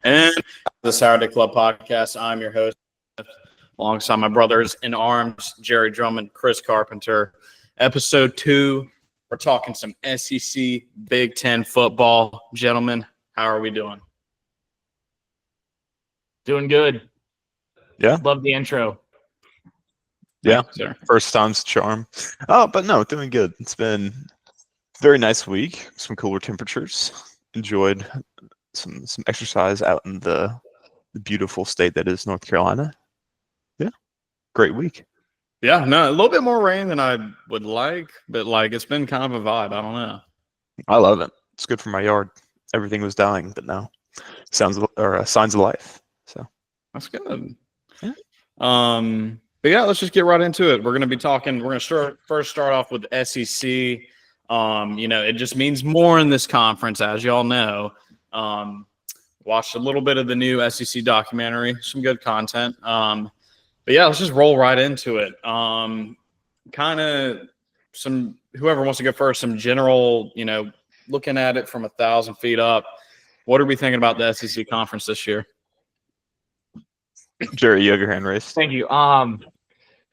And the Saturday Club podcast. I'm your host, alongside my brothers in arms, Jerry Drummond, Chris Carpenter. Episode 2, we're talking some SEC Big Ten football. Gentlemen, how are we doing? Doing good. Yeah. Love the intro. Yeah. Sir. First time's charm. Oh, but no, doing good. It's been a very nice week. Some cooler temperatures. Enjoyed some exercise out in the beautiful state that is North Carolina. Yeah. Great week. Yeah, no, a little bit more rain than I would like, but it's been kind of a vibe. I don't know. I love it. It's good for my yard. Everything was dying, but now signs of life. So that's good. Yeah. But yeah, let's just get right into it. We're going to be talking. We're going to first start off with SEC. It just means more in this conference, as y'all know. Watched a little bit of the new SEC documentary, some good content. But yeah, let's just roll right into it. Kind of some whoever wants to go first, some general, looking at it from 1,000 feet up. What are we thinking about the SEC conference this year? Jerry, you have your hand raised. Thank you.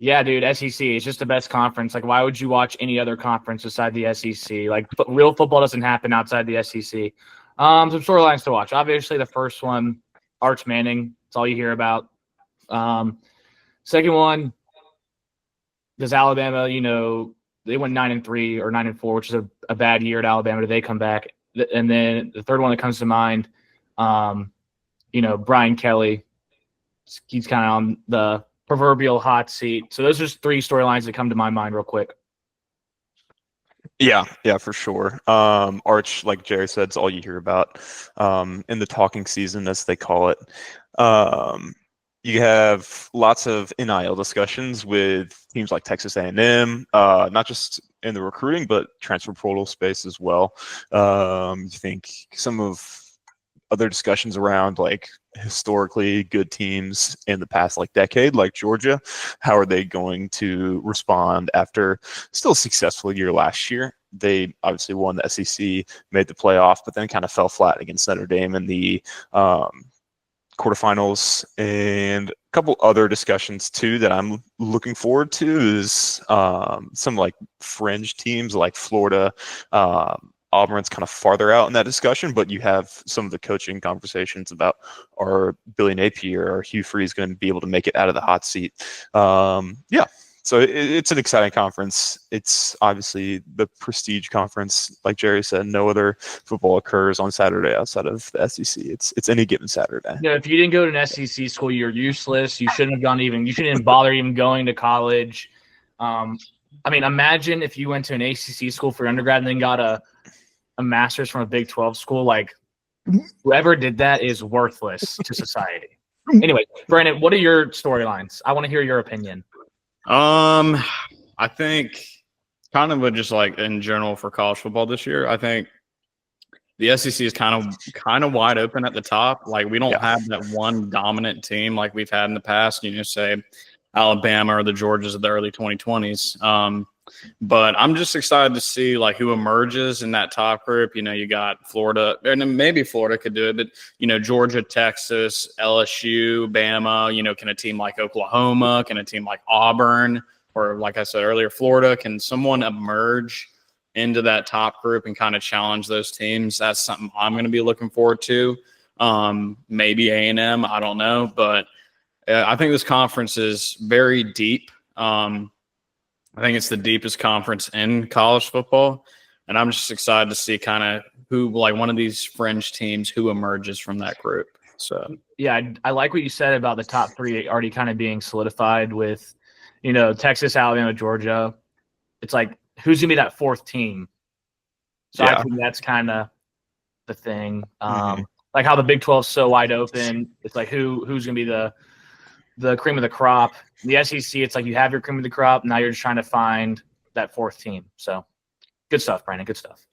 Yeah, dude, SEC is just the best conference. Like, why would you watch any other conference beside the SEC? Like, real football doesn't happen outside the SEC. Some storylines to watch. Obviously, the first one, Arch Manning. That's all you hear about. Second one, does Alabama, they went 9-3 or 9-4, which is a bad year at Alabama. Do they come back? And then the third one that comes to mind, Brian Kelly. He's kind of on the proverbial hot seat. So those are just three storylines that come to my mind real quick. Yeah, for sure. Arch, like Jerry said, is all you hear about in the talking season, as they call it. You have lots of NIL discussions with teams like Texas A&M, not just in the recruiting, but transfer portal space as well. You think some of other discussions around like historically good teams in the past decade, like Georgia, how are they going to respond after still a successful year last year? They obviously won the SEC, made the playoff, but then kind of fell flat against Notre Dame in the quarterfinals. And a couple other discussions too that I'm looking forward to is some fringe teams like Florida. Auburn's kind of farther out in that discussion, but you have some of the coaching conversations about are Billy Napier or Hugh Freeze going to be able to make it out of the hot seat. So it's an exciting conference. It's obviously the prestige conference. Like Jerry said, no other football occurs on Saturday outside of the SEC. It's any given Saturday. Yeah, if you didn't go to an SEC school, you're useless. You shouldn't have you shouldn't even bother even going to college. Imagine if you went to an ACC school for your undergrad and then got a master's from a Big 12 school. Whoever did that is worthless to society. Anyway, Brandon, what are your storylines? I want to hear your opinion. I think kind of just in general for college football this year, I think the SEC is kind of wide open at the top. We don't have that one dominant team like we've had in the past. Say Alabama or the Georgias of the early 2020s. But I'm just excited to see who emerges in that top group. You got Florida, and maybe Florida could do it, but Georgia, Texas, LSU, Bama. Can a team like Oklahoma, can a team like Auburn, or like I said earlier, Florida, can someone emerge into that top group and kind of challenge those teams? That's something I'm going to be looking forward to. Maybe A&M, I don't know, but I think this conference is very deep. I think it's the deepest conference in college football, and I'm just excited to see kind of who, one of these fringe teams, who emerges from that group. So yeah, I like what you said about the top three already kind of being solidified with, Texas, Alabama, Georgia. It's who's gonna be that fourth team? So I think that's kind of the thing. Like how the Big 12 is so wide open. It's who's gonna be the cream of the crop. The SEC, it's you have your cream of the crop. Now you're just trying to find that fourth team. So good stuff, Brandon. Good stuff.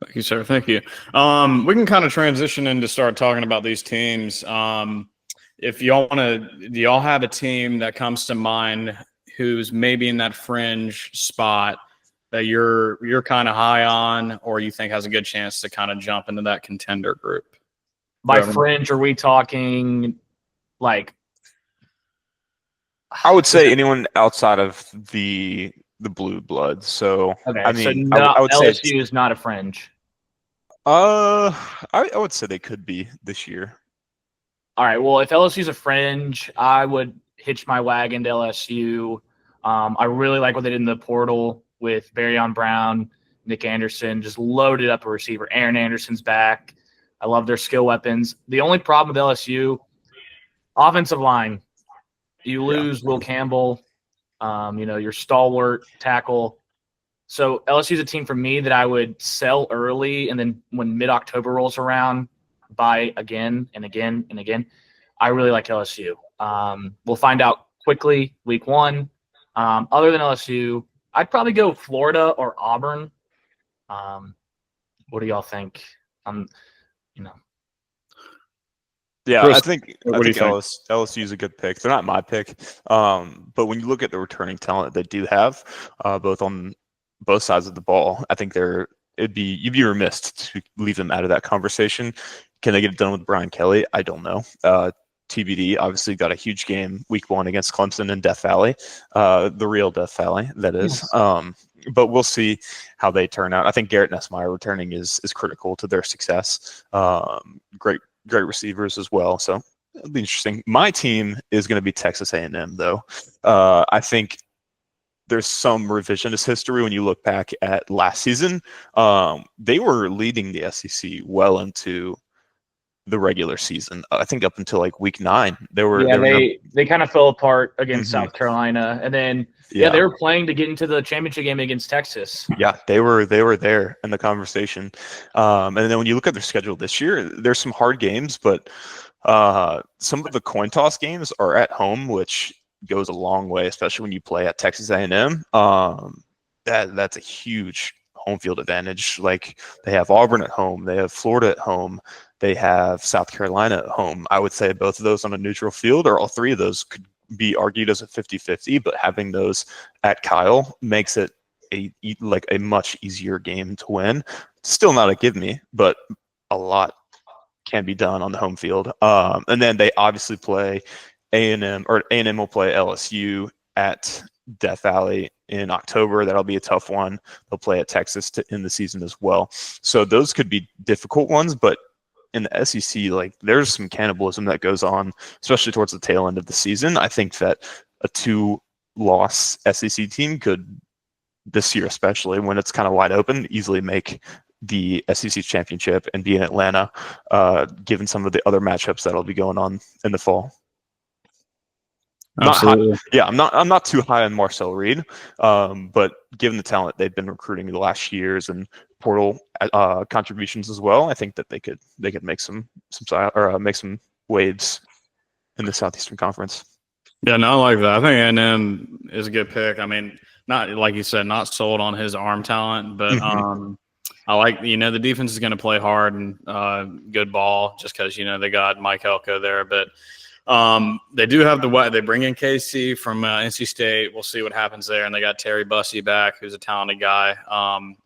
Thank you, sir. Thank you. We can kind of transition into start talking about these teams. If y'all want to, do y'all have a team that comes to mind who's maybe in that fringe spot that you're kind of high on, or you think has a good chance to kind of jump into that contender group? By fringe, are we talking like? I would say anyone outside of the blue bloods. So Okay, I so mean, no, I would say LSU is not a fringe. I would say they could be this year. All right. Well, if LSU's a fringe, I would hitch my wagon to LSU. I really like what they did in the portal with Barryon Brown, Nick Anderson, just loaded up a receiver. Aaron Anderson's back. I love their skill weapons. The only problem with LSU, offensive line. You lose Will Campbell, your stalwart tackle. So LSU is a team for me that I would sell early, and then when mid-October rolls around, buy again and again and again. I really like LSU. We'll find out quickly week 1. Other than LSU, I'd probably go Florida or Auburn. What do y'all think? Yeah, Chris, I think LSU is a good pick. They're not my pick, but when you look at the returning talent they do have, both on both sides of the ball, I think you'd be remiss to leave them out of that conversation. Can they get it done with Brian Kelly? I don't know. TBD obviously got a huge game week 1 against Clemson in Death Valley, the real Death Valley, that is. Yes. But we'll see how they turn out. I think Garrett Nussmeier returning is critical to their success. Great receivers as well. So it'll be interesting. My team is going to be Texas A&M, though. I think there's some revisionist history when you look back at last season. They were leading the SEC well into the regular season. I think up until like week 9, they kind of fell apart against South Carolina, and then they were playing to get into the championship game against Texas. Yeah, they were there in the conversation. And then when you look at their schedule this year, there's some hard games, but some of the coin toss games are at home, which goes a long way, especially when you play at Texas A&M. That's a huge home field advantage. Like, they have Auburn at home, they have Florida at home, they have South Carolina at home. I would say both of those on a neutral field, or all 3 of those could be argued as a 50-50, but having those at Kyle makes it a much easier game to win. Still not a give me, but a lot can be done on the home field. And then they obviously play A&M, or A&M will play LSU at Death Valley in October. That'll be a tough one. They'll play at Texas in the season as well. So those could be difficult ones, but in the SEC, like, there's some cannibalism that goes on, especially towards the tail end of the season. I think that a 2-loss SEC team could, this year especially, when it's kind of wide open, easily make the SEC championship and be in Atlanta, given some of the other matchups that'll be going on in the fall. Absolutely. I'm not too high on Marcel Reed, but given the talent they've been recruiting the last years and portal contributions as well, I think that they could make some waves in the Southeastern Conference. Yeah, no, I like that. I think A&M is a good pick. I mean, not like you said, not sold on his arm talent, but I like, the defense is going to play hard and good ball just because, they got Mike Elko there. But they do have they bring in KC from NC State. We'll see what happens there. And they got Terry Bussey back, who's a talented guy.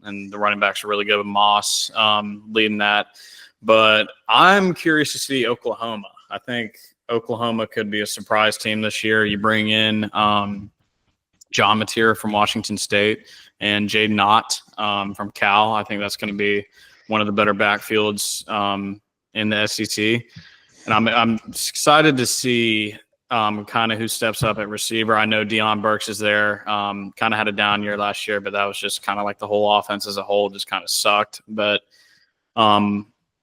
And the running backs are really good with Moss leading that. But I'm curious to see Oklahoma. I think Oklahoma could be a surprise team this year. You bring in John Mateer from Washington State and Jaden Knott from Cal. I think that's going to be one of the better backfields in the SEC. And I'm excited to see kind of who steps up at receiver. I know Deion Burks is there. Kind of had a down year last year, but that was just kind of like the whole offense as a whole just kind of sucked. But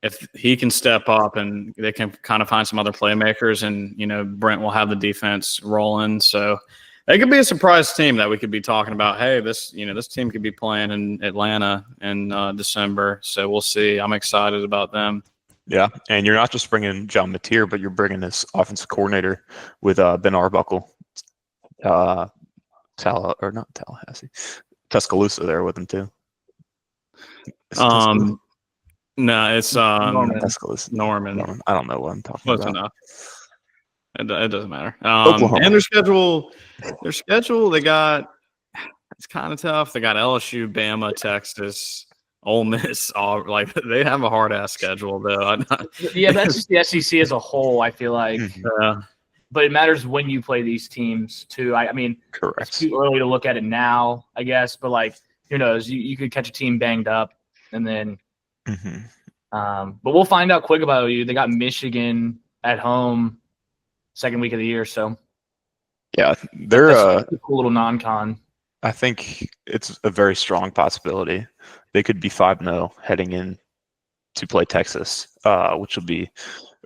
if he can step up and they can kind of find some other playmakers, and Brent will have the defense rolling, so it could be a surprise team that we could be talking about. Hey, this team could be playing in Atlanta in December, so we'll see. I'm excited about them. Yeah, and you're not just bringing John Mateer, but you're bringing this offensive coordinator with Ben Arbuckle, Tuscaloosa there with him too. No, it's Norman. I don't know what I'm talking about. Enough. It doesn't matter. And their schedule, they got, it's kind of tough. They got LSU, Bama, Texas, Ole Miss, all like they have a hard ass schedule though. Yeah, that's just the SEC as a whole. I feel like, Mhm. but it matters when you play these teams too. I mean, it's Correct. too early to look at it now, I guess. But like, who knows? You could catch a team banged up, and then. Mhm. But we'll find out quick about you. They got Michigan at home, second week of the year, so Yeah, that's a cool little non-con. I think it's a very strong possibility. They could be 5-0 heading in to play Texas, which will be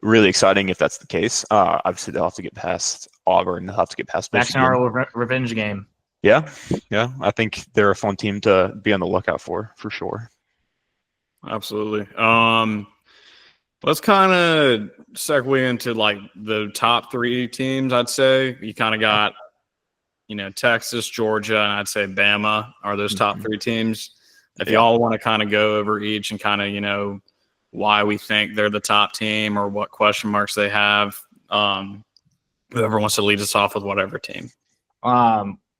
really exciting if that's the case. Obviously, they'll have to get past Auburn. They'll have to get past That's Michigan. our revenge game. Yeah. I think they're a fun team to be on the lookout for sure. Absolutely. Let's kind of segue into like the top 3 teams. I'd say you kind of got, Texas, Georgia, and I'd say Bama are those top 3 teams. If y'all want to kind of go over each and kind of, why we think they're the top team or what question marks they have, whoever wants to lead us off with whatever team.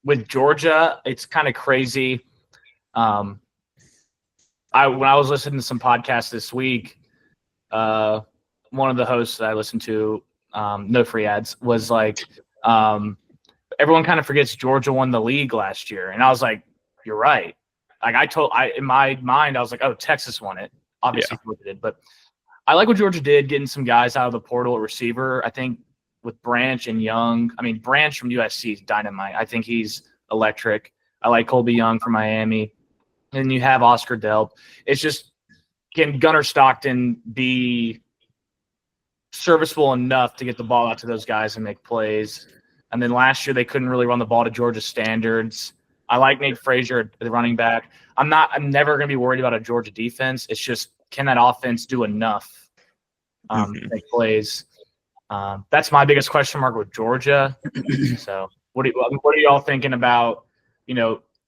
With Georgia, it's kind of crazy. When I was listening to some podcasts this week, one of the hosts that I listened to, no free ads, was like, everyone kind of forgets Georgia won the league last year, and I was like, you're right. Like in my mind, I was like, oh, Texas won it. Obviously, Georgia did, but I like what Georgia did, getting some guys out of the portal at receiver. I think with Branch and Young, Branch from USC is dynamite. I think he's electric. I like Colby Young from Miami. And you have Oscar Delp. It's just, can Gunnar Stockton be serviceable enough to get the ball out to those guys and make plays? And then last year they couldn't really run the ball to Georgia standards. I like Nate Frazier, the running back. I'm never going to be worried about a Georgia defense. It's just, can that offense do enough to make plays? That's my biggest question mark with Georgia. So what are y'all thinking about,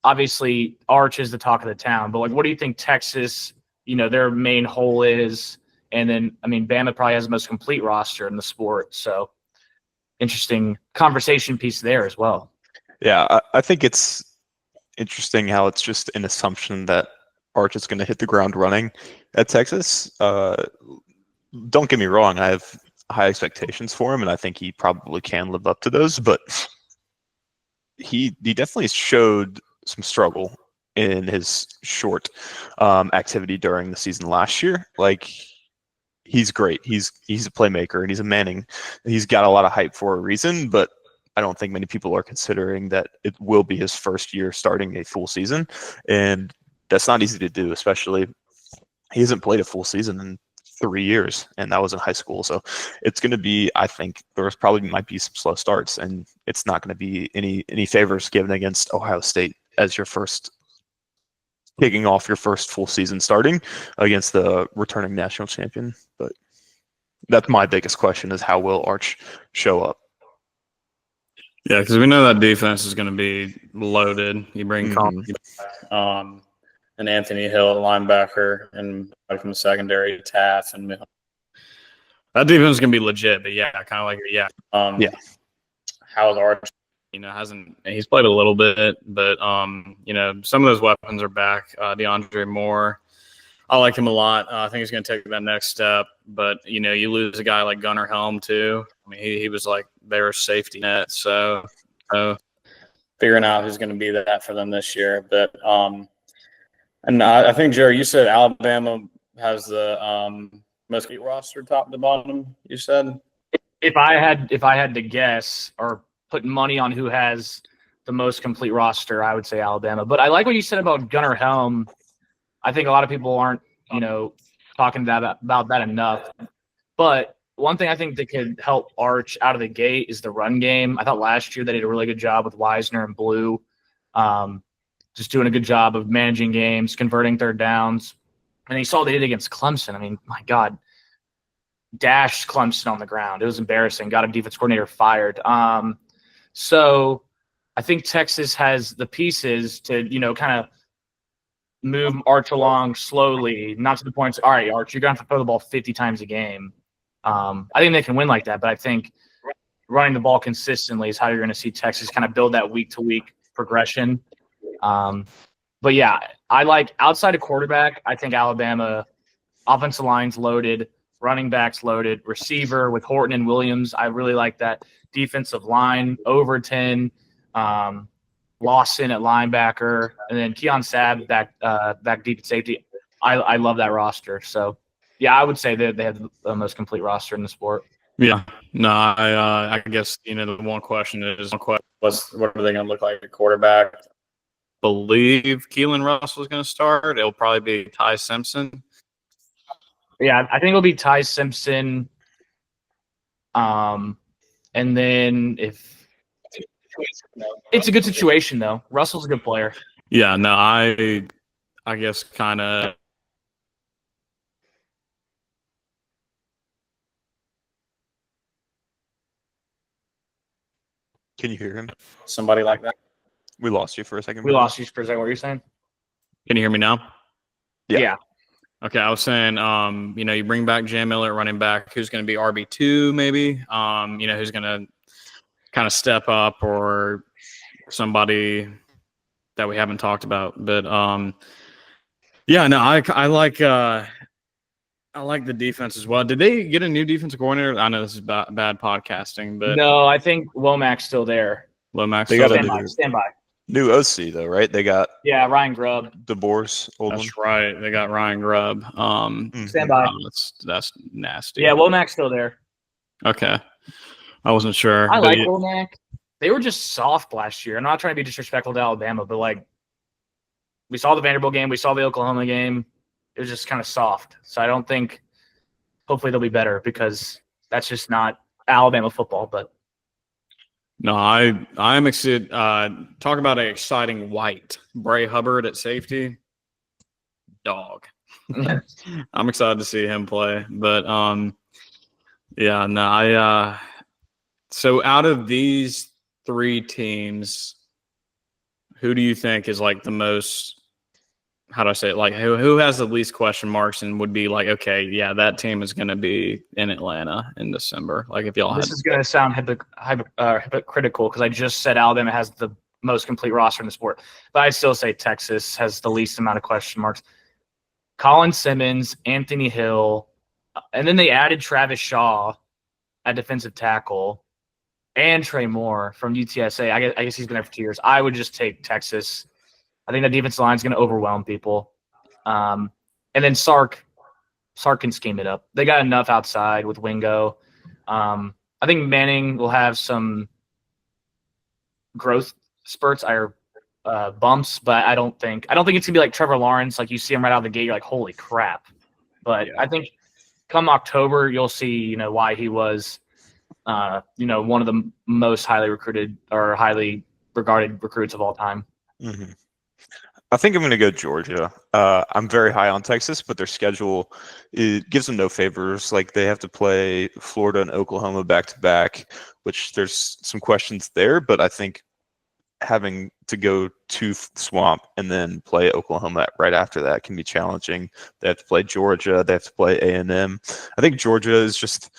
obviously Arch is the talk of the town, but like, what do you think Texas, their main hole is? And then, Bama probably has the most complete roster in the sport. So interesting conversation piece there as well. Yeah, I think it's interesting how it's just an assumption that Arch is going to hit the ground running at Texas. Don't get me wrong, I have high expectations for him, and I think he probably can live up to those, but he definitely showed some struggle in his short activity during the season last year. Like, he's great. He's a playmaker, and he's a Manning. He's got a lot of hype for a reason, but I don't think many people are considering that it will be his first year starting a full season, and that's not easy to do, especially he hasn't played a full season in 3 years, and that was in high school. So it's going to be, I think there's probably might be some slow starts, and it's not going to be any favors given against Ohio State as your first, kicking off your first full season starting against the returning national champion. But that's my biggest question, is how will Arch show up? Yeah, because we know that defense is going to be loaded. You bring and Anthony Hill at linebacker, and from the secondary, Taff, and that defense is going to be legit. But yeah, kind of like how is Arch? He's played a little bit, but some of those weapons are back. DeAndre Moore, I like him a lot. I think he's going to take that next step. But you lose a guy like Gunnar Helm too. He was like their safety net. So figuring out who's going to be that for them this year. But and I think, Jere, you said Alabama has the most complete roster top to bottom. You said, if I had to guess or put money on who has the most complete roster, I would say Alabama. But I like what you said about Gunnar Helm. I think a lot of people aren't, talking about that enough. But one thing I think that could help Arch out of the gate is the run game. I thought last year they did a really good job with Wisner and Blue, just doing a good job of managing games, converting third downs. And you saw they did against Clemson. My God, dashed Clemson on the ground. It was embarrassing. Got a defense coordinator fired. So I think Texas has the pieces to, kind of move Arch along slowly, not to the point, all right, Arch, you're going to have to throw the ball 50 times a game. I think they can win like that, but I think running the ball consistently is how you're going to see Texas kind of build that week-to-week progression. But yeah, I like outside of quarterback. I think Alabama offensive line's loaded, running backs loaded, receiver with Horton and Williams. I really like that defensive line. Overton, Lawson at linebacker, and then Keon Sabb back deep at safety. I love that roster. So yeah, I would say that they have the most complete roster in the sport. Yeah. No, I guess, the one question is what are they going to look like at quarterback? Believe Keelan Russell's going to start. It'll probably be Ty Simpson. Yeah, I think it'll be Ty Simpson. And then if it's a good situation though, Russell's a good player. Yeah, no, I guess kind of. Can you hear him? Somebody like that. We lost you for a second. We lost you for a second. What were you saying? Can you hear me now? Yeah. Okay, I was saying, you bring back Jam Miller at running back, who's going to be RB2 maybe, who's going to kind of step up, or somebody that we haven't talked about. But yeah, no, I like the defense as well. Did they get a new defensive coordinator? I know this is bad podcasting, but no, I think Womack's still there. Lomax, They got Stand by. New OC though, right? They got Ryan Grubb. DeBoer's old one. That's right. They got Ryan Grubb. Stand by. That's nasty. Yeah, Womack's still there. Okay, I wasn't sure. I like Womack. They were just soft last year. I'm not trying to be disrespectful to Alabama, but we saw the Vanderbilt game, we saw the Oklahoma game. It was just kind of soft. So I don't think. Hopefully they'll be better, because that's just not Alabama football. But no, I'm excited. Talk about an exciting white. Bray Hubbard at safety. Dog. I'm excited to see him play. But yeah, no, so out of these three teams, who do you think is the most, how do I say it? Who has the least question marks and would be okay, yeah, that team is going to be in Atlanta in December? If y'all this is going to sound hypocritical, because I just said Alabama has the most complete roster in the sport, but I still say Texas has the least amount of question marks. Colin Simmons, Anthony Hill, and then they added Travis Shaw at defensive tackle, and Trey Moore from UTSA. I guess he's been there for 2 years. I would just take Texas. I think the defensive line is going to overwhelm people. And then Sark can scheme it up. They got enough outside with Wingo. I think Manning will have some growth spurts or bumps, but I don't think it's going to be like Trevor Lawrence. You see him right out of the gate, you're like, holy crap. But yeah. I think come October, you'll see, why he was, one of the most highly recruited or highly regarded recruits of all time. Mm-hmm. I think I'm going to go Georgia. I'm very high on Texas, but their schedule, it gives them no favors. They have to play Florida and Oklahoma back-to-back, which there's some questions there, but I think having to go to Swamp and then play Oklahoma right after that can be challenging. They have to play Georgia. They have to play A&M. I think Georgia is just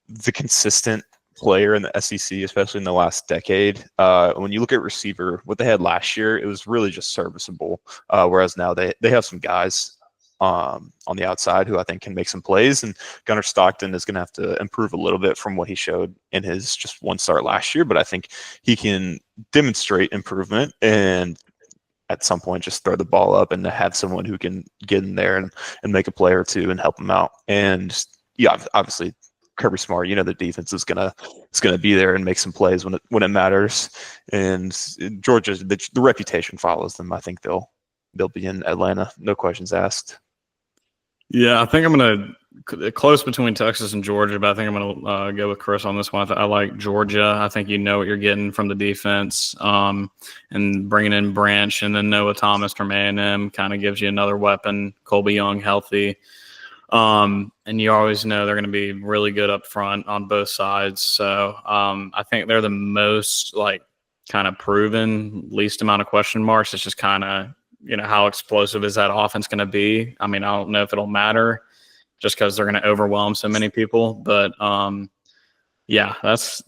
the consistent player in the SEC, especially in the last decade. When you look at receiver, what they had last year, it was really just serviceable. Whereas now they have some guys on the outside who I think can make some plays. And Gunnar Stockton is going to have to improve a little bit from what he showed in his just one start last year. But I think he can demonstrate improvement and at some point just throw the ball up and have someone who can get in there and make a play or two and help him out. And yeah, obviously Kirby Smart, the defense is gonna be there and make some plays when it matters. And Georgia, the reputation follows them. I think they'll be in Atlanta, no questions asked. Yeah, I think I'm gonna close between Texas and Georgia, but I think I'm gonna go with Chris on this one. I like Georgia. I think what you're getting from the defense, and bringing in Branch and then Noah Thomas from A&M kind of gives you another weapon. Colby Young healthy. And you always know they're going to be really good up front on both sides. So I think they're the most kind of proven, least amount of question marks. It's just kind of, how explosive is that offense going to be? I mean, I don't know if it'll matter just because they're going to overwhelm so many people. But yeah, that's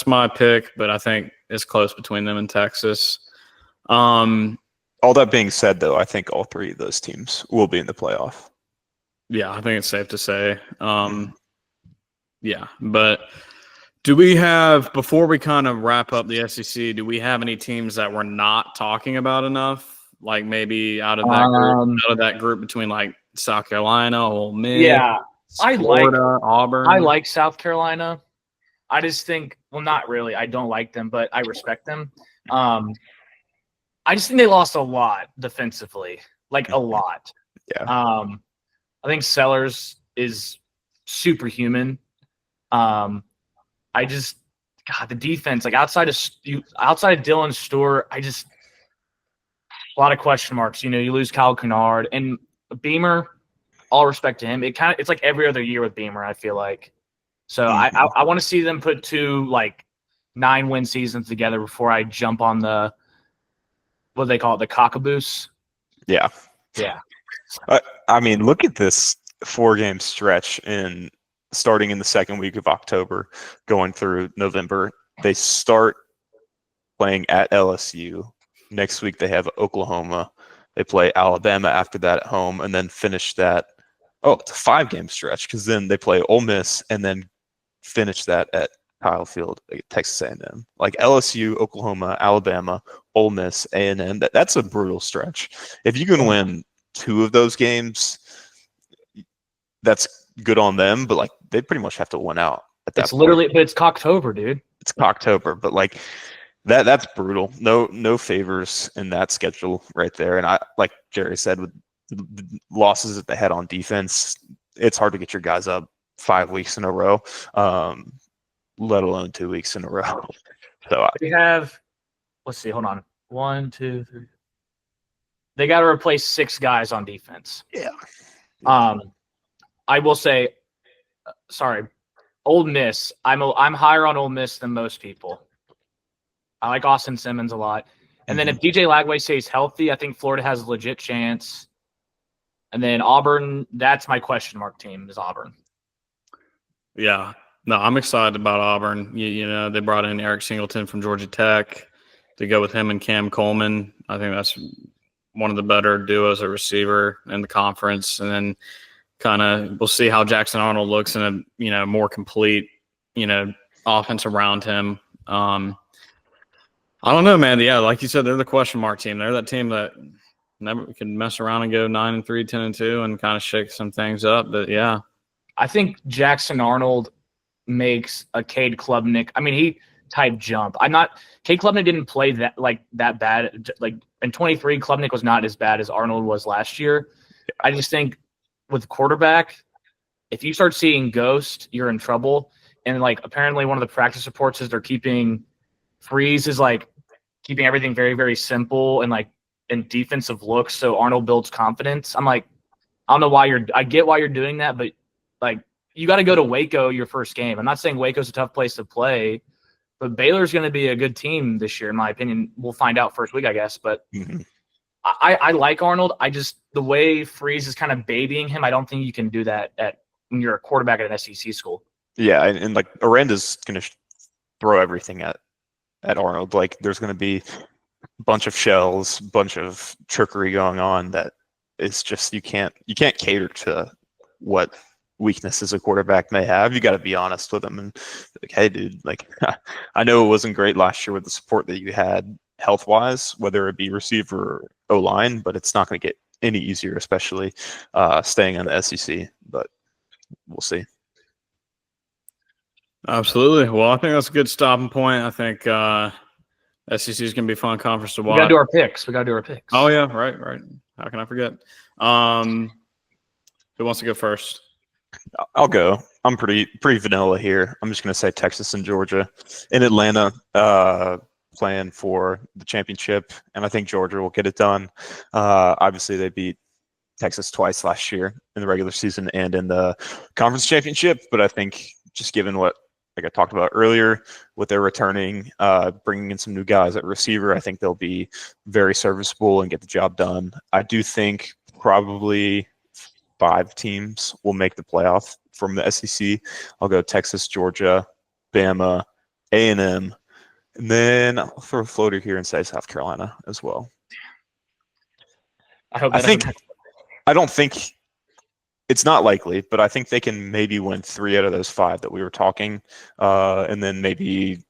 my pick. But I think it's close between them and Texas. All that being said, though, I think all three of those teams will be in the playoff. Yeah, I think it's safe to say. Yeah, but do we have, before we kind of wrap up the SEC, do we have any teams that we're not talking about enough? Like maybe out of that group between like South Carolina, Ole Miss, Yeah, Florida, Auburn. I like South Carolina. I just think, well, not really. I don't like them, but I respect them. I just think they lost a lot defensively, like a lot. Yeah. I think Sellers is superhuman. God, the defense, like outside of Dylan Stewart, a lot of question marks. You lose Kyle Kennard and Beamer. All respect to him. It's like every other year with Beamer, I feel like. So I want to see them put 2 like 9-win seasons together before I jump on the, what do they call it, the cockaboose. Yeah. Yeah. I mean, look at this 4-game stretch starting in the second week of October, going through November. They start playing at LSU. Next week they have Oklahoma. They play Alabama after that at home, and then finish that. Oh, it's a 5-game stretch because then they play Ole Miss and then finish that at Kyle Field, Texas A&M. Like LSU, Oklahoma, Alabama, Ole Miss, A&M. That's a brutal stretch. If you can win 2 of those games, that's good on them. But like they pretty much have to win out at that. It's literally, but it's Cocktober, dude. It's Cocktober, but like that's brutal. No favors in that schedule right there. And I, like Jerry said, with the losses that they had on defense, it's hard to get your guys up 5 weeks in a row, let alone 2 weeks in a row. So we have, let's see, hold on. 1, 2, 3. They got to replace 6 guys on defense. Yeah. I will say, sorry, Ole Miss. I'm higher on Ole Miss than most people. I like Austin Simmons a lot. And then if DJ Lagway stays healthy, I think Florida has a legit chance. And then Auburn, that's my question mark team, is Auburn. Yeah. No, I'm excited about Auburn. You know, they brought in Eric Singleton from Georgia Tech to go with him and Cam Coleman. I think that's one of the better duos at receiver in the conference. And then kind of we'll see how Jackson Arnold looks in a more complete, offense around him. I don't know, man. Yeah, like you said, they're the question mark team. They're that team that never can mess around and go 9-3, 10-2, and kind of shake some things up. But yeah, I think Jackson Arnold makes a Cade Klubnik. I mean, he type jump. Cade Klubnik didn't play that bad. Like in 23, Klubnik was not as bad as Arnold was last year. I just think with quarterback, if you start seeing ghost, you're in trouble. And like apparently one of the practice reports is they're keeping Freeze is like keeping everything very, very simple and like in defensive looks. So Arnold builds confidence. I'm like, I don't know why I get why you're doing that, but like you got to go to Waco your first game. I'm not saying Waco's a tough place to play, but Baylor's going to be a good team this year, in my opinion. We'll find out first week, I guess. But I like Arnold. The way Freeze is kind of babying him, I don't think you can do that when you're a quarterback at an SEC school. Yeah, and like Aranda's going to throw everything at Arnold. Like there's going to be a bunch of shells, bunch of trickery going on that is just you can't cater to what weaknesses a quarterback may have. You got to be honest with them and like, hey, dude, like I know it wasn't great last year with the support that you had health wise, whether it be receiver or O-line, but it's not going to get any easier, especially staying on the SEC. But we'll see. Absolutely. Well, I think that's a good stopping point. I think SEC is going to be a fun conference to watch. We got to do our picks. Oh, yeah. Right. How can I forget? Who wants to go first? I'll go. I'm pretty vanilla here. I'm just going to say Texas and Georgia in Atlanta playing for the championship, and I think Georgia will get it done. Obviously, they beat Texas twice last year in the regular season and in the conference championship, but I think just given what like I talked about earlier, with their returning, bringing in some new guys at receiver, I think they'll be very serviceable and get the job done. I do think probably 5 teams will make the playoff from the SEC. I'll go Texas, Georgia, Bama, A&M, and then I'll throw a floater here and say South Carolina as well. I hope I that think doesn't I don't think it's not likely, but I think they can maybe win 3 out of those 5 that we were talking, and then maybe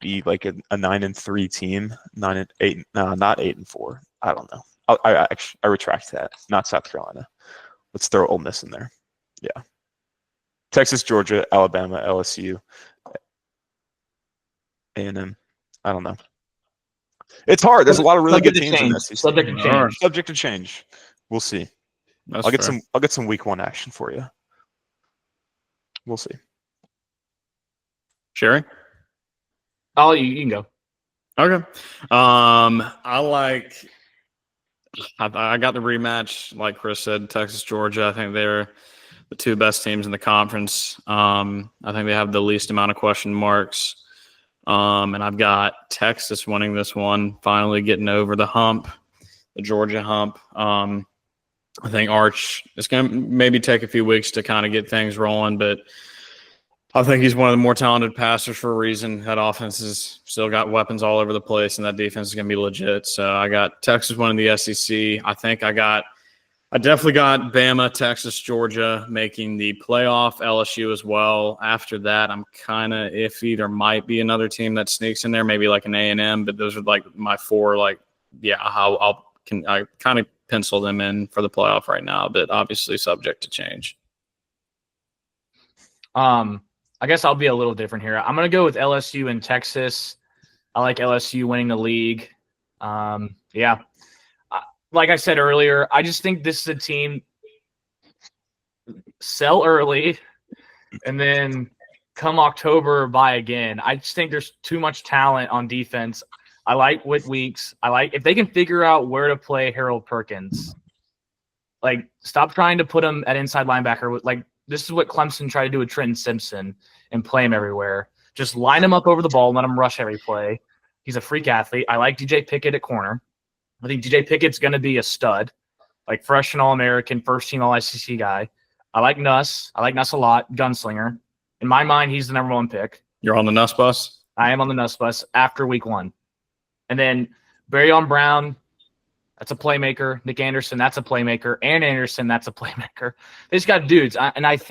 be like a 9-3 team, 9-8, no, not 8-4. I don't know. I retract that. Not South Carolina. Let's throw Ole Miss in there. Yeah. Texas, Georgia, Alabama, LSU, A&M. I don't know. It's hard. There's a lot of really good teams in the SEC. Subject to change. Subject to change. We'll see. That's I'll get fair. some week 1 action for you. We'll see. Sherry? Oh, you can go. Okay. I got the rematch, like Chris said, Texas, Georgia. I think they're the 2 best teams in the conference. I think they have the least amount of question marks. And I've got Texas winning this one, finally getting over the hump, the Georgia hump. I think Arch is going to maybe take a few weeks to kind of get things rolling, but I think he's one of the more talented passers for a reason. That offense has still got weapons all over the place, and that defense is going to be legit. So I got Texas winning the SEC. I definitely got Bama, Texas, Georgia making the playoff, LSU as well. After that, I'm kind of iffy. There might be another team that sneaks in there, maybe like an A&M, but those are like my 4. Like, yeah, I kind of pencil them in for the playoff right now, but obviously subject to change. I guess I'll be a little different here. I'm going to go with LSU and Texas. I like LSU winning the league. Yeah. Like I said earlier, I just think this is a team sell early and then come October buy again. I just think there's too much talent on defense. I like Whit Weeks. I like if they can figure out where to play Harold Perkins. Like, stop trying to put him at inside linebacker. Like, this is what Clemson tried to do with Trenton Simpson and play him everywhere. Just line him up over the ball and let him rush every play. He's a freak athlete. I like DJ Pickett at corner. I think DJ Pickett's going to be a stud, like freshman All-American, first-team All-SEC guy. I like Nuss. I like Nuss a lot, gunslinger. In my mind, he's the number 1 pick. You're on the Nuss bus? I am on the Nuss bus after week 1. And then Barryon Brown, that's a playmaker. Nick Anderson, that's a playmaker. Aaron Anderson, that's a playmaker. They just got dudes. I just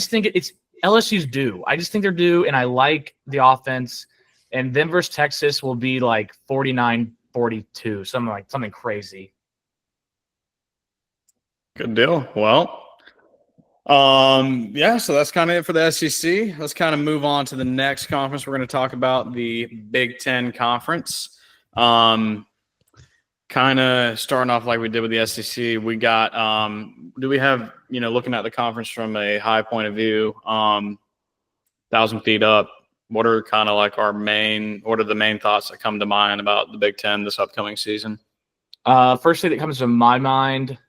think it's LSU's due. I just think they're due, and I like the offense. And them versus Texas will be like 49-42, something crazy. Good deal. Well, yeah, so that's kind of it for the SEC. Let's kind of move on to the next conference. We're going to talk about the Big Ten Conference. Kind of starting off like we did with the SEC. We got do we have, looking at the conference from a high point of view, 1,000 feet up, what are kind of like what are the main thoughts that come to mind about the Big Ten this upcoming season? First thing that comes to my mind,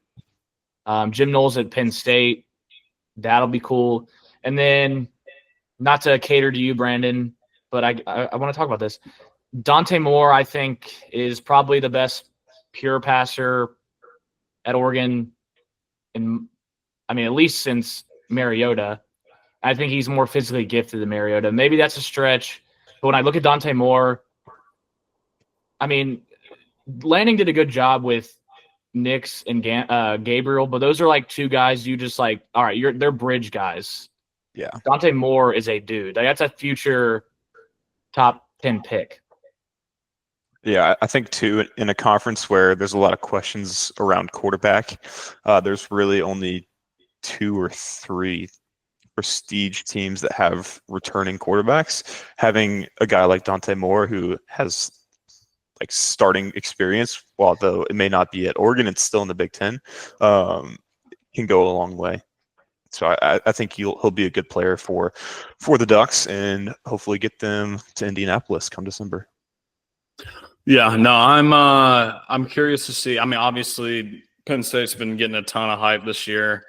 Jim Knowles at Penn State. That'll be cool. And then, not to cater to you, Brandon, but I want to talk about this. Dante Moore, I think, is probably the best pure passer at Oregon, at least since Mariota. I think he's more physically gifted than Mariota. Maybe that's a stretch, but when I look at Dante Moore, Lanning did a good job with Nix and Gabriel, but those are like 2 guys you just like, all right, they're bridge guys. Yeah. Dante Dante Moore is a dude. Like, that's a future top 10 pick. Yeah, I think too, in a conference where there's a lot of questions around quarterback, there's really only 2 or 3 prestige teams that have returning quarterbacks. Having a guy like Dante Moore who has like starting experience, although it may not be at Oregon, it's still in the Big Ten, can go a long way. So I think he'll be a good player for the Ducks and hopefully get them to Indianapolis come December. Yeah, no, I'm curious to see. Obviously, Penn State's been getting a ton of hype this year,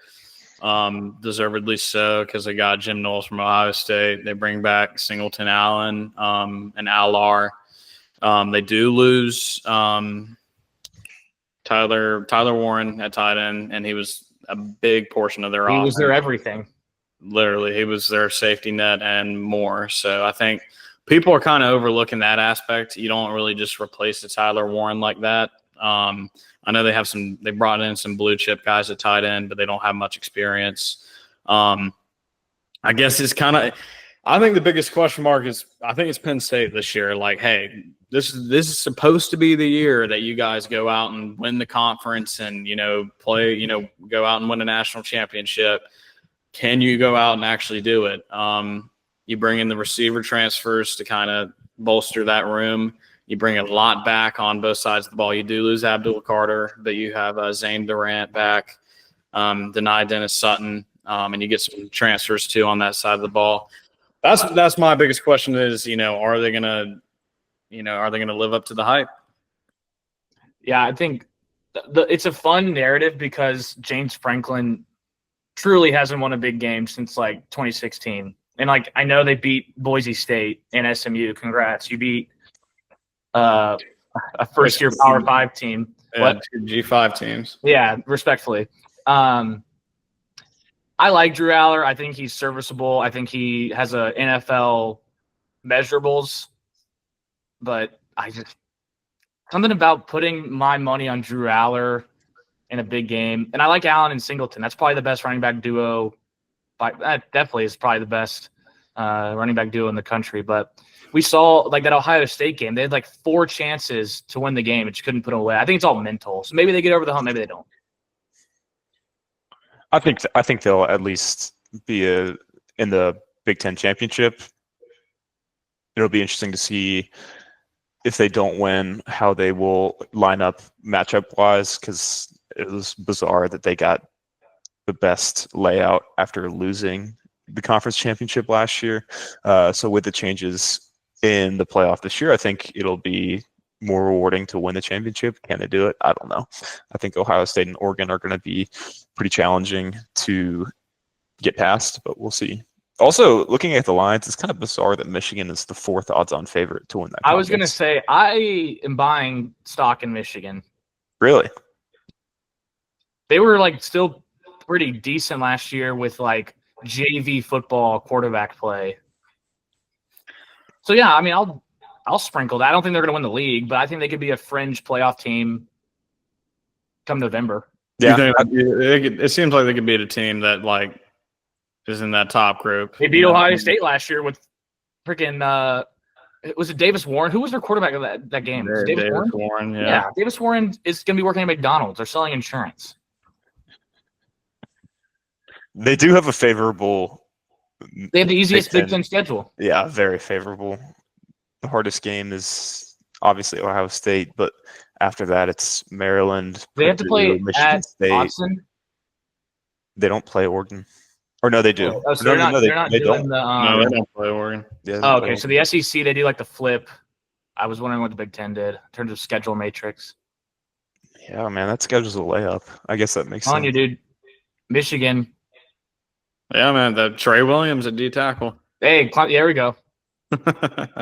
deservedly so, because they got Jim Knowles from Ohio State. They bring back Singleton Allen and Allar. They do lose Tyler Warren at tight end, and he was a big portion of their offense. He was their everything. Literally, he was their safety net and more. So I think people are kind of overlooking that aspect. You don't really just replace the Tyler Warren like that. I know they brought in some blue chip guys at tight end, but they don't have much experience. I guess it's I think the biggest question mark is I think it's Penn State this year. Like, hey, this is supposed to be the year that you guys go out and win the conference and, play, go out and win a national championship. Can you go out and actually do it? You bring in the receiver transfers to kind of bolster that room. You bring a lot back on both sides of the ball. You do lose Abdul Carter, but you have Zane Durant back, deny Dennis Sutton, and you get some transfers too on that side of the ball. That's my biggest question is, are they gonna live up to the hype? Yeah, I think it's a fun narrative because James Franklin truly hasn't won a big game since 2016. And I know they beat Boise State and SMU. Congrats. You beat a first-year Power 5 team. Yeah, two G5 teams. Yeah, respectfully. I like Drew Aller. I think he's serviceable. I think he has a NFL measurables. But something about putting my money on Drew Aller in a big game. And I like Allen and Singleton. That's probably the best running back duo. That definitely is probably the best running back duo in the country. But we saw that Ohio State game. They had 4 chances to win the game, but you couldn't put them away. I think it's all mental. So maybe they get over the hump, maybe they don't. I think they'll at least be in the Big Ten championship. It'll be interesting to see if they don't win, how they will line up matchup wise, because it was bizarre that they got the best layout after losing the conference championship last year. So with the changes in the playoff this year, I think it'll be more rewarding to win the championship. Can they do it? I don't know. I think Ohio State and Oregon are going to be pretty challenging to get past, but we'll see. Also, looking at the lines, it's kind of bizarre that Michigan is the 4th odds-on favorite to win that conference. I was going to say, I am buying stock in Michigan. Really? They were still pretty decent last year with JV football quarterback play. So yeah, I mean, I'll sprinkle that. I don't think they're going to win the league, but I think they could be a fringe playoff team come November. Yeah, it seems like they could beat a team that is in that top group. They beat Ohio State last year with freaking was it Davis Warren? Who was their quarterback of that game? Davis Warren, yeah. Davis Warren is going to be working at McDonald's. They're selling insurance. They do have a favorable. They have the easiest Big Ten schedule. Yeah, very favorable. The hardest game is obviously Ohio State, but after that, it's Maryland. They have to play Michigan at State. Austin. They don't play Oregon. Or no, they do. Oh, so they're not doing No, they don't play Oregon. Yeah, oh, okay. So the SEC, they do the flip. I was wondering what the Big Ten did in terms of schedule matrix. Yeah, man, that schedule's a layup. I guess that makes On sense. you, dude. Michigan. Yeah, man. The Trey Williams at D tackle. Hey, there we go. But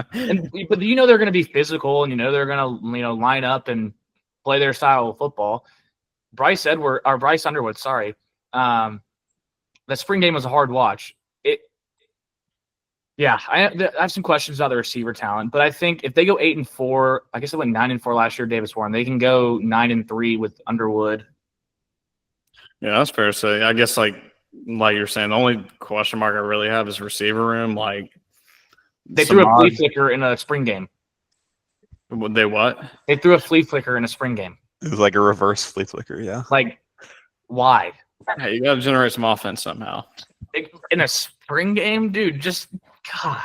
they're going to be physical, and they're going to line up and play their style of football. Bryce Underwood. Sorry, the spring game was a hard watch. I have some questions about the receiver talent, but I think if they go 8-4, I guess they went 9-4 last year. Davis Warren, they can go 9-3 with Underwood. Yeah, that's fair to say. I guess like you're saying, the only question mark I really have is receiver room. They threw a flea flicker in a spring game. They what? They threw a flea flicker in a spring game. It was like a reverse flea flicker, yeah. Hey, Why? you got to generate some offense somehow. In a spring game, dude, just God.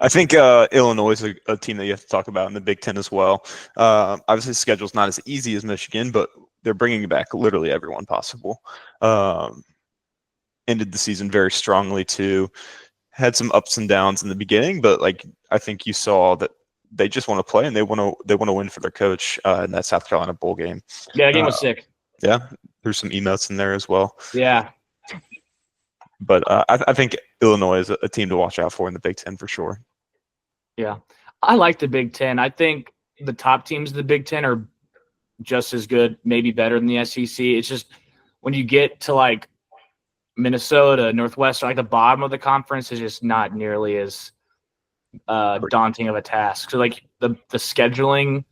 I think Illinois is a team that you have to talk about in the Big Ten as well. Obviously, the schedule's not as easy as Michigan, but they're bringing back literally everyone possible. Ended the season very strongly too. Had some ups and downs in the beginning, but I think you saw that they just want to play and they want to win for their coach in that South Carolina bowl game. Yeah, that game was sick. Yeah, there's some emotes in there as well. Yeah. But I think Illinois is a team to watch out for in the Big Ten for sure. Yeah. I like the Big Ten. I think the top teams of the Big Ten are just as good, maybe better than the SEC. It's just when you get to Minnesota, Northwestern, the bottom of the conference is just not nearly as daunting of a task. So the scheduling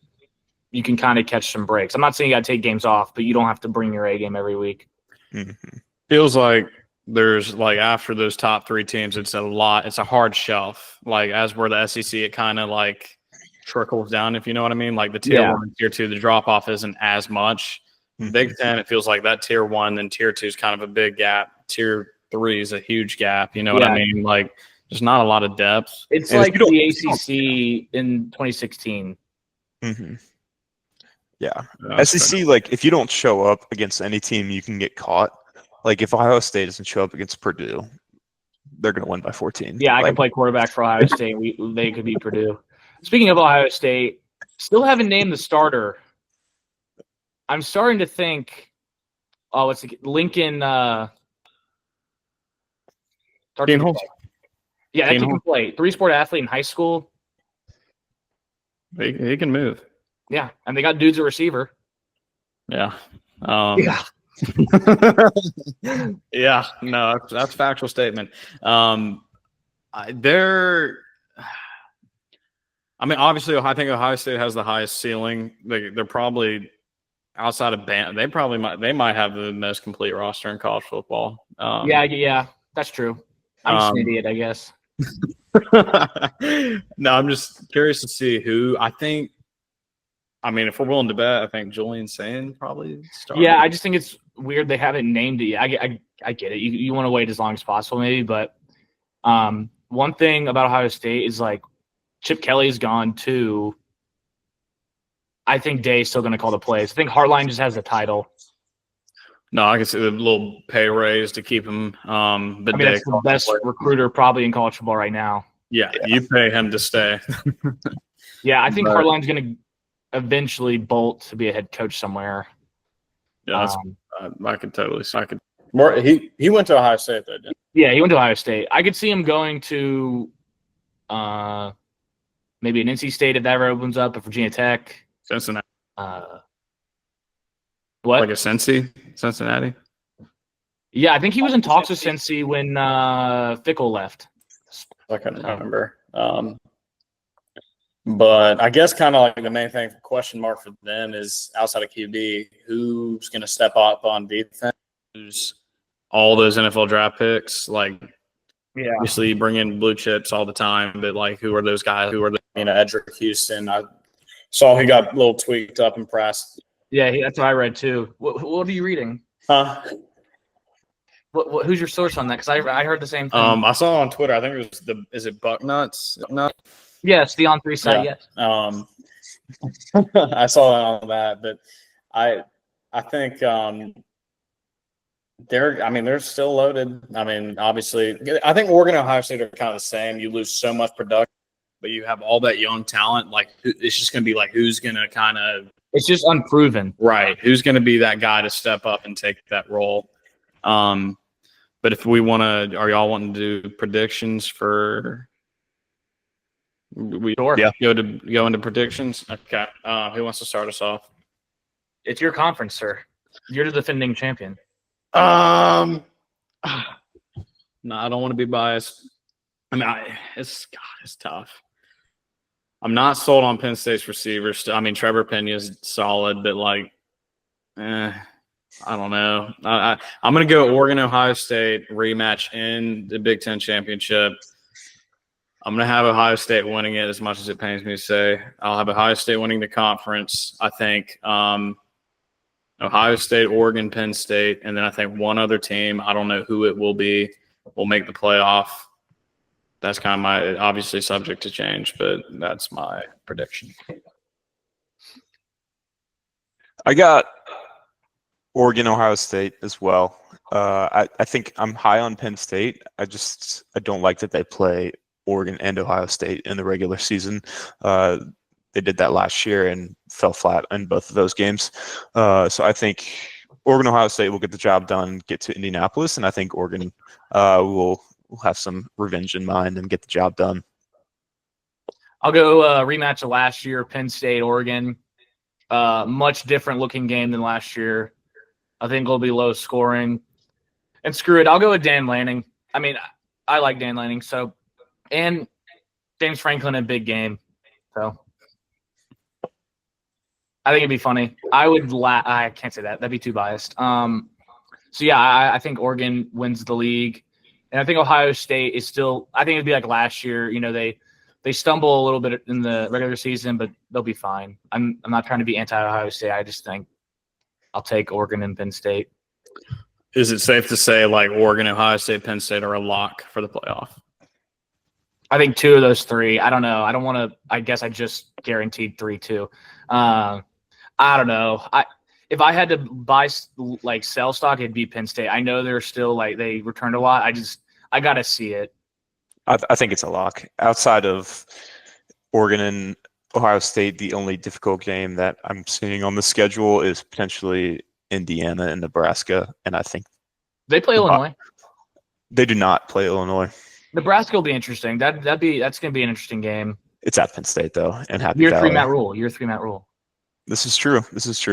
you can kind of catch some breaks. I'm not saying you got to take games off, but you don't have to bring your A game every week. Mm-hmm. Feels like there's like after those top 3 teams, it's a hard shelf. Like as we're the SEC, it kind of like trickles down, if you know what I mean. Like the tier 1 and tier 2, the drop off isn't as much. Mm-hmm. Big Ten, it feels like that tier 1, then tier 2 is kind of a big gap. Tier 3 is a huge gap. You know what I mean? Like there's not a lot of depth. It's like the ACC in 2016. Mm-hmm. Yeah. SEC, like if you don't show up against any team, you can get caught. Like if Ohio State doesn't show up against Purdue, they're going to win by 14. Yeah, I can play quarterback for Ohio State. They could beat Purdue. Speaking of Ohio State, still haven't named the starter. I'm starting to think, what's it? Lincoln. Keenholz? Yeah, that kid can play. 3-sport athlete in high school. He can move. Yeah, and they got dudes at receiver. Yeah. Yeah. Yeah, no, that's a factual statement. Obviously, I think Ohio State has the highest ceiling. They're probably outside of Bama. They might have the most complete roster in college football. Yeah, that's true. I'm just an idiot, I guess. No, I'm just curious to see who. If we're willing to bet, I think Julian Sand probably started. Yeah, I just think it's weird they haven't named it yet. I get it. You want to wait as long as possible, maybe. But one thing about Ohio State is like Chip Kelly's gone too. I think Day's still going to call the plays. I think Hartline just has the title. No, I can see the little pay raise to keep him. That's the best recruiter probably in college football right now. Yeah, you pay him to stay. Yeah, I think Hartline's going to eventually bolt to be a head coach somewhere. Yeah, I could totally see. He went to Ohio State though, didn't he? Yeah, he went to Ohio State. I could see him going to maybe an NC State if that ever opens up, at Virginia Tech. Cincinnati. What? Like a Cincinnati? Yeah, I think he was in talks with Cincy when Fickle left. I couldn't remember. But I guess kind of like the main thing, question mark for them is outside of QB, who's going to step up on defense? Who's all those NFL draft picks? Like, yeah, obviously you bring in blue chips all the time, but like, who are those guys? Who are Edric Houston? I saw he got a little tweaked up and pressed. Yeah, that's what I read too. What are you reading? Huh? Who's your source on that? Because I heard the same thing. I saw on Twitter. I think it was is it Bucknuts? Yes, the On3 site. Yeah. Yes. I saw that, but I think they're still loaded. Obviously, I think Oregon and Ohio State are kind of the same. You lose so much production, but you have all that young talent. Like it's just going to be like who's going to kind of. It's just unproven, right? Who's going to be that guy to step up and take that role? But if we want to, are y'all wanting to do predictions for? Sure. Yeah. Go into predictions. Okay. Who wants to start us off? It's your conference, sir. You're the defending champion. No, I don't want to be biased. It's tough. I'm not sold on Penn State's receivers. Trevor Pena is solid, but I don't know. I'm going to go Oregon, Ohio State rematch in the Big Ten championship. I'm going to have Ohio State winning it as much as it pains me to say. I'll have Ohio State winning the conference. I think Ohio State, Oregon, Penn State, and then I think one other team, I don't know who it will be, will make the playoff. That's kind of obviously subject to change, but that's my prediction. I got Oregon, Ohio State as well. I think I'm high on Penn State. I don't like that they play Oregon and Ohio State in the regular season. They did that last year and fell flat in both of those games. So I think Oregon, Ohio State will get the job done, get to Indianapolis, and I think Oregon will have some revenge in mind and get the job done. I'll go rematch of last year, Penn State, Oregon. Much different looking game than last year. I think it'll be low scoring. And screw it, I'll go with Dan Lanning. I like Dan Lanning. So, and James Franklin in a big game. So, I think it'd be funny. I can't say that. That'd be too biased. So yeah, I think Oregon wins the league, and I think Ohio State is still. I think it'd be like last year. You know, they stumble a little bit in the regular season, but they'll be fine. I'm not trying to be anti-Ohio State. I just think I'll take Oregon and Penn State. Is it safe to say like Oregon, Ohio State, Penn State are a lock for the playoff? I think 2 of those 3. I don't know. I don't want to. I guess I just guaranteed 3 too. I don't know. If I had to buy like sell stock, it'd be Penn State. I know they're still like they returned a lot. I got to see it. I think it's a lock. Outside of Oregon and Ohio State, the only difficult game that I'm seeing on the schedule is potentially Indiana and Nebraska, and I think they play Illinois. They do not play Illinois. Nebraska will be interesting. That's going to be an interesting game. It's at Penn State though, and Happy Year Valley. 3 Matt Rule. This is true.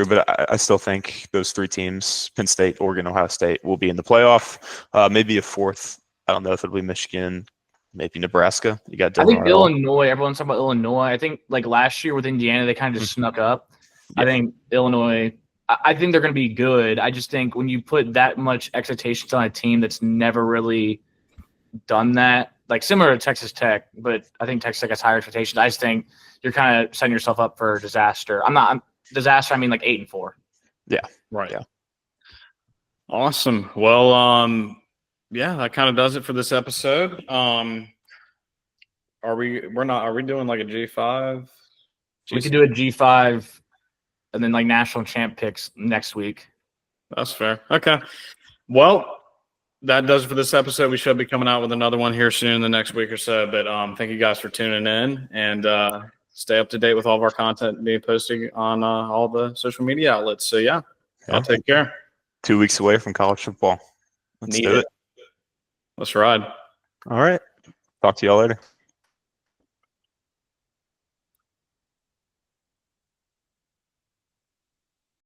But I still think those 3 teams, Penn State, Oregon, Ohio State, will be in the playoff. Maybe a 4th. I don't know if it'll be Michigan, maybe Nebraska. You got. I think Illinois. Everyone's talking about Illinois. I think like last year with Indiana, they kind of just snuck up. Yeah. I think Illinois. I think they're going to be good. I just think when you put that much expectations on a team that's never really done that, like similar to Texas Tech, but I think Texas Tech has higher expectations. I just think you're kind of setting yourself up for disaster. I'm disaster. I mean like 8-4. Yeah. Right. Yeah. Awesome. Well, yeah, that kind of does it for this episode. Are we doing like a G5? We could do a G5 and then like national champ picks next week. That's fair. Okay. Well, that does it for this episode. We should be coming out with another one here soon in the next week or so. But thank you guys for tuning in, and stay up to date with all of our content being posted on all the social media outlets. So yeah, I'll take care. 2 weeks away from college football. Let's do it. Let's ride. All right. Talk to y'all later.